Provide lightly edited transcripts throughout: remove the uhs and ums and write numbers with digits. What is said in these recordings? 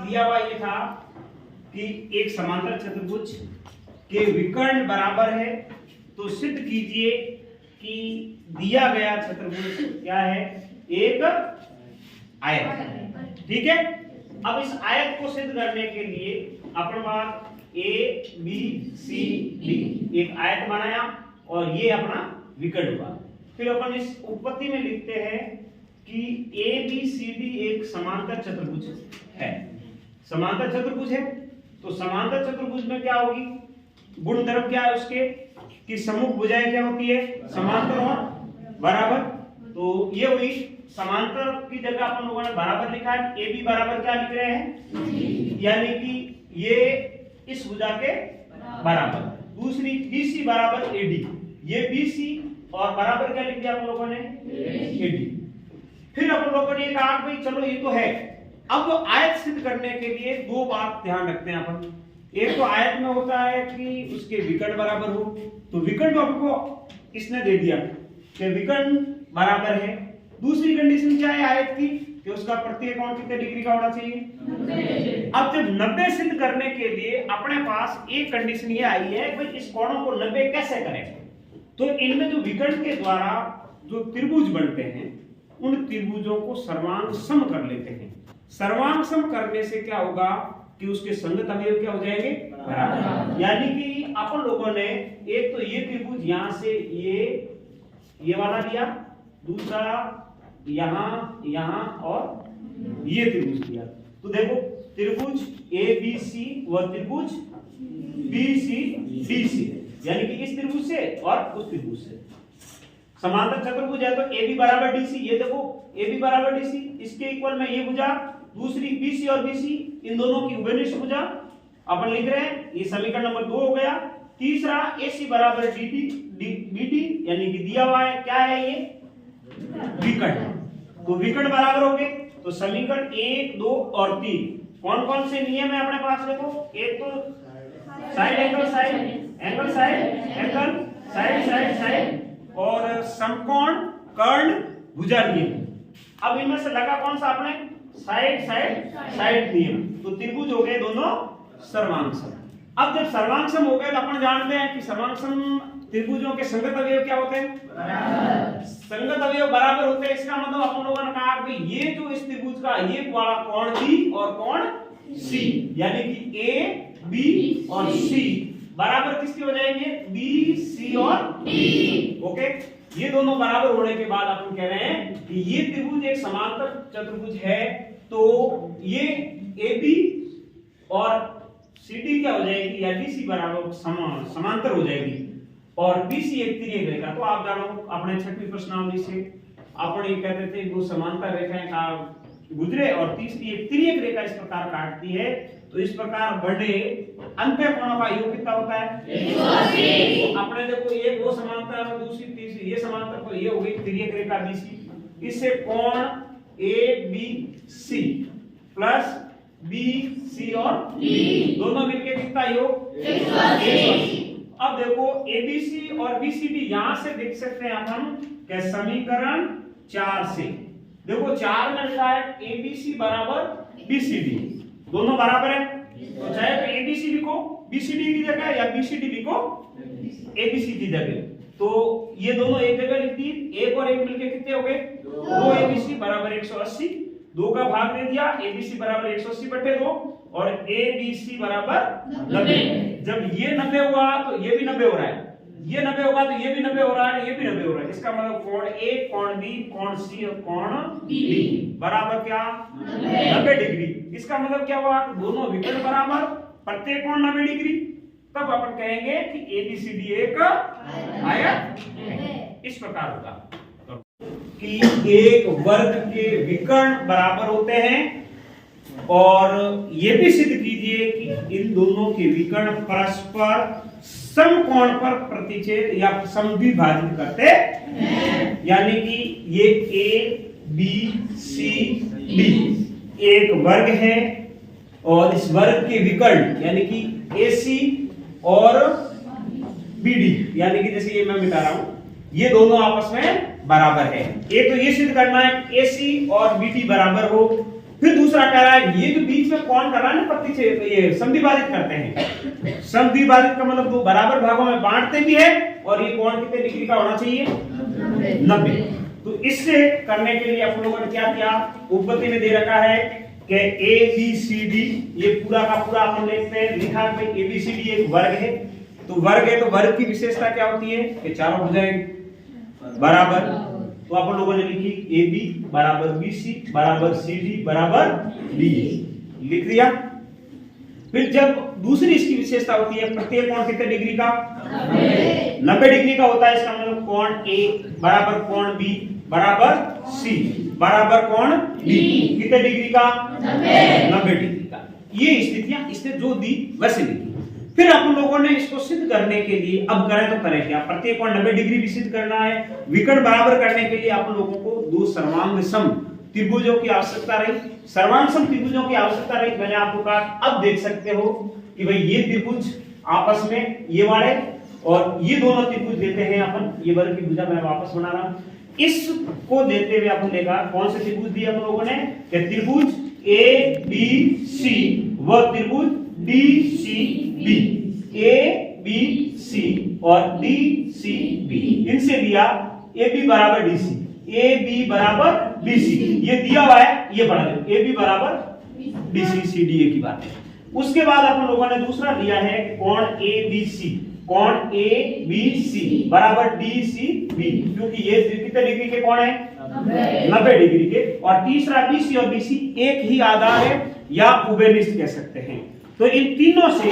दिया हुआ ये था कि एक समांतर चतुर्भुज के विकर्ण बराबर है, तो सिद्ध कीजिए कि दिया गया चतुर्भुज क्या है, एक आयत। ठीक है, अब इस आयत को सिद्ध करने के लिए अपन बात ए बी सी डी एक आयत बनाया और ये अपना विकर्ण हुआ। फिर अपन इस उत्पत्ति में लिखते हैं कि ए बी सी डी एक समांतर चतुर्भुज है। समांतर चतुर्भुज है तो समांतर चतुर्भुज में क्या होगी, गुणधर्म क्या है उसके कि सम्मुख भुजाएं क्या होती है, समांतर और बराबर। तो ये हुई समांतर की जगह अपन लोगों ने बराबर लिखा है, ए बी बराबर क्या लिख रहे हैं, यानी कि ये इस भुजा के बराबर। दूसरी बीसी बराबर एडी, ये बीसी और बराबर क्या लिख दिया अपन लोगों ने, एडी। फिर अपन लोगों ने कहा भाई चलो ये तो है, अब आयत सिद्ध करने के लिए दो बात ध्यान रखते हैं अपन। एक तो आयत में होता है कि उसके विकर्ण बराबर हो, तो विकर्ण आपको इसने दे दिया कि विकर्ण बराबर है। दूसरी कंडीशन क्या है आयत की कि उसका प्रत्येक कोण कितने डिग्री का होना चाहिए, 90। अब जब 90 सिद्ध करने के लिए अपने पास एक कंडीशन ये आई है कि इस कोणों को 90 कैसे करें। तो इनमें जो विकर्ण के द्वारा जो त्रिभुज बनते हैं उन त्रिभुजों को सर्वांग सम कर लेते हैं। सर्वांग सम करने से क्या होगा कि उसके संगत अवयव क्या हो जाएंगे, बराबर। यानी कि अपन लोगों ने एक तो ये त्रिभुज यहां से ये वाला लिया, दूसरा यहां और ये त्रिभुज लिया। तो देखो त्रिभुज ए बी सी व त्रिभुज बी सी डी सी, यानी कि इस त्रिभुज से और उस त्रिभुज से समांतर चतुर्भुज है। तो ए बी बराबर डी सी, ये देखो ए बी बराबर डी सी, इसके इक्वल में ये भुजा, दूसरी बी सी और बी सी, इन दोनों की उभयनिष्ठ भुजा अपन लिख रहे हैं, ये समीकरण नंबर 2 हो गया। तीसरा ए सी बराबर डी डी बी डी, यानी कि दिया हुआ है क्या है ये, विकर्ण। तो विकर्ण बराबर हो गए। तो समीकरण 1 2 और 3 कौन कौन से नियम है अपने पास, देखो एक तो side angle side angle side angle side side side और समकोण कर्ण भुजा नियम। अब इनमें से लगा कौन सा अपने, साइड साइड साइड नियम। तो त्रिभुज हो गए दोनों सर्वांग सम। अब जब सर्वांग सम हो गए तो अपन जानते हैं कि सर्वांग सम त्रिभुजों के संगत अवयव क्या होते हैं, बराबर। संगत अवयव बराबर होते हैं, इसका मतलब अपन लोगों ने कहा कि ये जो इस त्रिभुज का ये वाला कोण बी और कोण सी, यानी कि ए बी और सी बराबर किसके हो जाएंगे, बी सी और डी। ओके, ये दोनों बराबर होने के बाद अपन कह रहे हैं कि ये त्रिभुज एक समांतर चतुर्भुज है। तो ये ए बी और सी डी क्या हो जाएगी, या डी सी बराबर समांतर हो जाएगी और बीसी एक तिर्यक रेखा। तो आप जानो अपने 6वीं प्रश्नावली से अपन ये कहते थे वो समांतर रेखाएं का गुजरे और तीसरी एक तिर्यक रेखा इस प्रकार काटती है। तो इस प्रकार बड़े अंतःकोणों का योग कितना होता है, 180। अपने देखो एक वो समांतर और दूसरी तीसरी ये समांतर, तो ये हो गई तिर्यक रेखा बीसी। इससे कोण A B C plus B C और डी दोनों मिलके कितना योग, 180। अब देखो एबीसी और बीसीडी यहां से देख सकते हैं हम कि समीकरण 4 से देखो 4 में लिखा है एबीसी बराबर बीसीडी, दोनों बराबर है। तो चाहे तो एबीसी लिखो बीसीडी की जगह या बीसीडी लिखो एबीसी की जगह, तो ये दोनों एक जगह लिख दी, एक और एक मिलके कितने हो गए, 2 एबीसी बराबर 180। 2 का भाग दे दिया, एबीसी बराबर 180/2 और एबीसी बराबर 90। जब ये 90 हुआ तो ये भी 90 हो रहा है, ये 90 होगा तो ये भी 90 हो रहा है, ये भी 90 हो रहा है। इसका मतलब कोण ए कोण बी कोण सी और कोण डी बराबर क्या, 90 डिग्री। इसका मतलब क्या हुआ, दोनों विकर्ण बराबर, प्रत्येक कोण 90 डिग्री। तब अपन कहेंगे कि एबीसीडी एक आयत है। इस प्रकार होगा कि एक वर्ग के विकर्ण बराबर होते हैं और ये भी सिद्ध कीजिए कि इन दोनों के विकर्ण परस्पर समकोण पर प्रतिच्छेद या समद्विभाजित करते हैं। यानी कि ये ए बी सी डी एक वर्ग है और इस वर्ग के विकर्ण यानी कि AC और BD, यानी कि जैसे ये मैं मिटा रहा हूं, ये दोनों आपस में बराबर है। एक तो ये सिद्ध करना है AC और BD बराबर हो, फिर दूसरा कह रहा है ये जो बीच में कौन कर रहा है ना पत्ती से ये संधिबाधित करते हैं। संधिबाधित का मतलब दो बराबर भागों में बांटते भी है और ये कोण कितने डिग्री का होना चाहिए 90। तो इससे करने के लिए आप लोगों ने क्या किया, उपपत्ति में दे रखा है कि ए बी सी डी ये पूरा का पूरा अपन देखते हैं लिखा है ए बी सी डी एक वर्ग है। तो वर्ग है तो वर्ग की विशेषता क्या होती है कि चारों भुजाएं बराबर। तो आप लोगों ने लिखी ए बी बराबर बी सी बराबर सी डी बराबर डी लिख दिया। फिर जब दूसरी इसकी विशेषता होती है प्रत्येक कोण कितने डिग्री का 90 डिग्री का होता है। इसका मतलब कोण ए बराबर कोण बी बराबर सी बराबर कोण डी कितने डिग्री का 90 डिग्री का। ये स्थितियां इसने जो दी वैसे लिखी। फिर अपन लोगों ने इसको सिद्ध करने के लिए अब करें तो करें क्या, प्रत्येक कोण 90 डिग्री भी सिद्ध करना है। विकर्ण बराबर करने के लिए अपन लोगों को दो सर्वांग सम त्रिभुजों की आवश्यकता रही। सर्वांग सम त्रिभुजों की आवश्यकता रही। मैंने आपको कहा अब देख सकते हो कि भाई ये त्रिभुज आपस में ये वाले और ये दोनों त्रिभुज देते हैं अपन। ये वर्ग की भुजा मैं वापस बना रहा हूं। इसको देते हुए अपन देखा कौन से त्रिभुज दिए अपन लोगों ने कि त्रिभुज ए बी सी व त्रिभुज D C B. A B C और डी सी बी इनसे दिया ए बी बराबर डी सी ए बी बराबर बी सी ये दिया हुआ है। ये पढ़ा लो ए बी बराबर D C C D A की बात है। उसके बाद अपन लोगों ने दूसरा दिया है कोण ए बी सी कोण ए बी सी बराबर डी सी बी क्योंकि ये कितने डिग्री के कोण है 90 डिग्री के। और तीसरा बी सी और बी सी एक ही आधार है या उभयनिष्ठ कह सकते हैं। तो इन तीनों से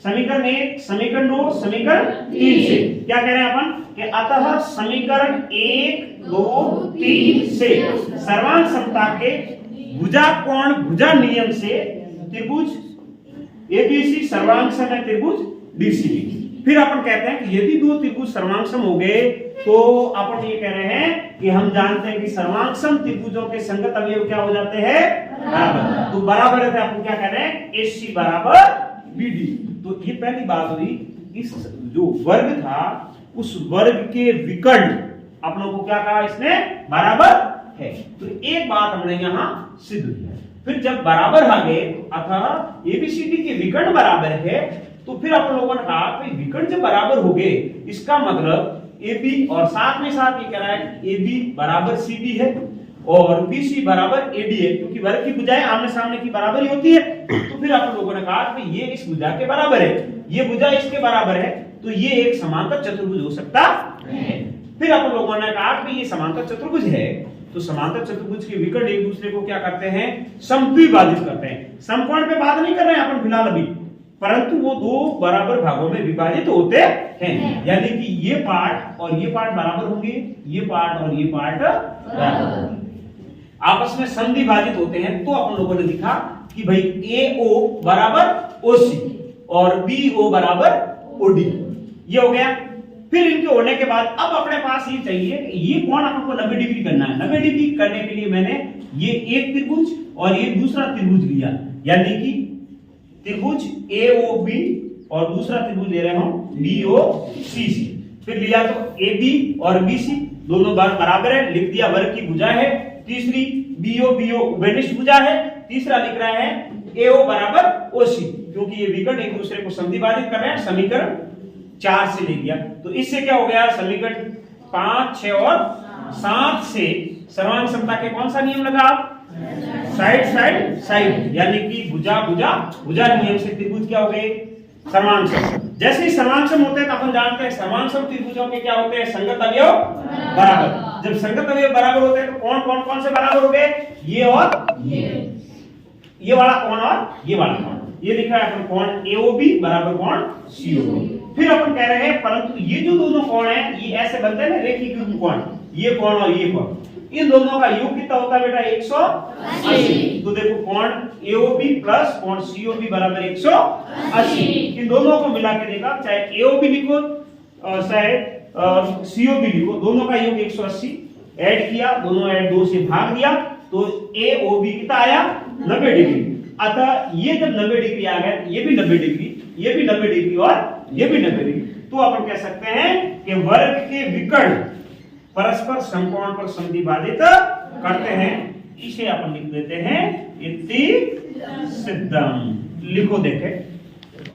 समीकरण 1 समीकरण 2 समीकरण 3 से क्या कह रहे हैं अपन कि अतः समीकरण 1 2 3 से सर्वांग समता के भुजा कोण भुजा नियम से त्रिभुज एबीसी सर्वांग सम है त्रिभुज डीसीबी। फिर अपन कहते हैं कि यदि दो त्रिभुज सर्वांग सम हो गए तो अपन ये कह रहे हैं कि हम जानते हैं कि सर्वांग सम त्रिभुजों के संगत अवयव क्या हो जाते हैं बराबर। तो बराबर है अपन क्या कह रहे हैं एसी बराबर बीडी। तो ये पहली बात हुई। इस जो वर्ग था उस वर्ग के विकर्ण अपनों को क्या कहा इसने बराबर है। तो एक बात हमने यहां सिद्ध किया। फिर जब बराबर आ गए अतः एबीसीडी के विकर्ण बराबर है तो फिर आप लोगों ने कहा कि विकर्ण जब बराबर हो गए इसका मतलब AB और साथ में साथ ये कह रहा है AB बराबर CD है और BC बराबर AD है क्योंकि वर्ग की भुजाएं आमने सामने की बराबर ही होती है। तो फिर आप लोगों ने कहा कि ये इस भुजा के बराबर है ये भुजा इसके बराबर है तो ये एक समांतर चतुर्भुज हो सकता है। फिर आप लोगों ने कहा कि ये समांतर चतुर्भुज है तो समांतर चतुर्भुज के विकर्ण एक दूसरे को क्या करते हैं समद्विभाजित करते हैं। समकोण पे बात नहीं कर रहे हैं अपन फिलहाल अभी, परंतु वो दो बराबर भागों में विभाजित होते हैं। यानी कि ये पार्ट और ये पार्ट बराबर होंगे ये पार्ट और ये पार्ट बराबर होंगे आपस में संधिभाजित होते हैं। तो अपन लोगों ने लिखा कि भाई AO बराबर OC और BO बराबर OD ये हो गया। फिर इनके होने के बाद अब अपने पास ये चाहिए कि ये कोण आपको 90 डिग्री करना है। 90 डिग्री करने के लिए मैंने ये एक त्रिभुज और ये दूसरा त्रिभुज लिया यानी कि त्रिभुज AOB और दूसरा त्रिभुज ले रहे हूं BOCC। फिर लिया तो AB और BC दोनों बराबर है लिख दिया वर्ग की भुजा है। तीसरी BO उभयनिष्ठ भुजा है। तीसरा लिख रहा है AO बराबर OC क्योंकि ये विकर्ण एक दूसरे को संधिभाजित कर रहे हैं। समीकरण 4 से ले लिया तो इससे क्या हो गया समीकरण 5 6 और 7 से सर्वांग समता के कौन सा नियम लगा साइड साइड साइड यानी कि भुजा भुजा भुजा नियम से त्रिभुज क्या हो गए सर्वांग सम। जैसे ही सर्वांग सम होते हैं तो अपन जानते हैं सर्वांग सम त्रिभुजों के क्या होते हैं संगत अवयव बराबर। जब संगत अवयव बराबर होते हैं तो कौन कौन कौन से बराबर हो गए ये और ये वाला कौन और ये वाला कौन। ये लिखा है अपन कोण AOB बराबर कोण COB। फिर अपन कह रहे हैं परंतु ये जो दोनों कोण हैं ये ऐसे बनते हैं ना रेखीय कोण ये कोण और ये कोण इन दोनों का योग कितना होता है बेटा 180। तो देखो कोण AOB प्लस कोण COB बराबर 180। इन दोनों को मिला के देखा चाहे AOB लिखो चाहे COB लिखो दोनों का योग 180 ऐड किया दोनों ऐड 2 से भाग दिया तो AOB कितना आया 90 डिग्री। अतः ये जब 90 डिग्री आ गया ये भी 90 डिग्री ये भी 90 डिग्री और ये भी 90 डिग्री। तो अपन कह सकते हैं कि वर्ग के विकर्ण परस्पर समकोण पर संधिभाजित करते हैं। इसे अपन लिख देते हैं इति सिद्धम। लिखो देखे